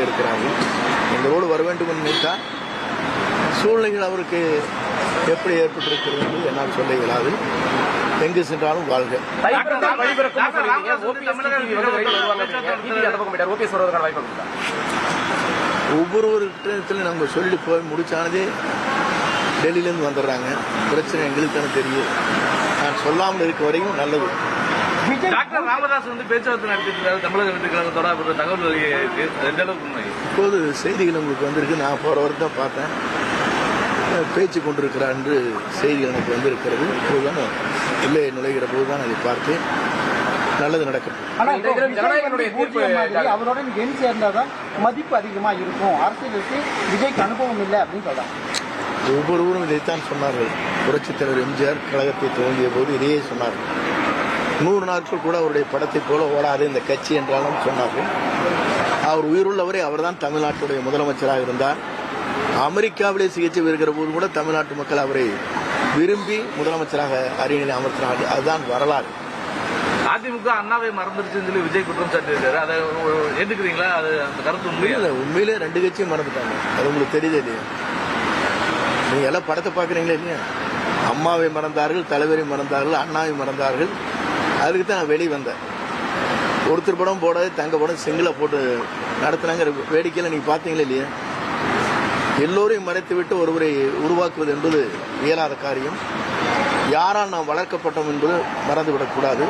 இருக்கிறார்கள். எங்களோடு வர வேண்டும் என்று நினைத்தால் சூழ்நிலைகள் அவருக்கு எப்படி ஏற்பட்டிருக்கிறது என்று என்னால் சொல்ல இயலாது. எங்கு சென்றாலும் வாழ்க. ஒவ்வொருவர்கிட்ட நம்ம சொல்லி போய் முடிச்சானதே டெல்லியிலேருந்து வந்துடுறாங்க. பிரச்சனை எங்களுக்கு தானே தெரியும். நான் சொல்லாமல் இருக்க வரையும் நல்லது. டாக்டர் ராமதாஸ் பேச்சுவார்த்தை நடத்திருக்காரு தமிழக வெற்றிக்கழகத்தோட தகவல் எந்த அளவுக்கு உண்மை? இப்போது செய்திகள் உங்களுக்கு வந்திருக்கு. நான் போற வரைக்கும் தான் பார்த்தேன். பேச்சு கொண்டிருக்கிறார் என்று செய்திகள் எனக்கு வந்திருக்கிறது. இப்போதுதான் உள்ளே நுழைகிற போதுதான் அதை பார்த்து நல்லது நடக்கும். அவரோட எண் சேர்ந்தாதான் மதிப்பு அதிகமா இருக்கும். அரசியலுக்கு விஜய்க்கு அனுபவம் இல்லை அப்படின்னு சொல்றாங்க. ஒவ்வொருவரும் இதைத்தான் சொன்னார்கள். புரட்சித் தலைவர் எம்ஜிஆர் கழகத்தை துவங்கிய போது இதையே சொன்னார்கள். 100 நாட்கள் கூட அவருடைய படத்தை போல ஓடாது இந்த கட்சி என்றாலும் சொன்னார்கள். அவர் உயிருள்ளவரை அவர்தான் தமிழ்நாட்டுடைய முதலமைச்சராக இருந்தார். அமெரிக்காவிலே சிகிச்சை பெறுகிற போது கூட தமிழ்நாட்டு மக்கள் அவரை விரும்பி முதலமைச்சராக அரியணையை அமர்த்தினார்கள். அதுதான் வரலாறு. அதிமுக அண்ணாவை மறந்துருச்சுன்னு சொல்லி விஜய் குற்றம் சாட்டியிருக்காரு. அதை ஏற்றுக்கிறீங்களா? அது அந்த கருத்து உண்மையில உண்மையிலே 2 கட்சியும் மறந்துட்டாங்க. அது உங்களுக்கு தெரியுது இல்லையா? நீங்க எல்லாம் படத்தை பாக்குறீங்களா இல்லையா? அம்மாவை மறந்தார்கள், தலைவரை மறந்தார்கள், அண்ணாவை மறந்தார்கள். அதுக்கு தான் நான் வெளியே வந்தேன். ஒருத்தர் படம் போட தங்க படம் சிங்கிளா போட்டு நடத்தினாங்க. வேடிக்கையில் நீங்க பாத்தீங்களா இல்லையா? எல்லோரையும் மறைத்து விட்டு ஒருவரை உருவாக்குவது என்பது இயலாத காரியம். யாரால் நாம் வளர்க்கப்பட்டோம் என்பது மறந்துவிடக்கூடாது.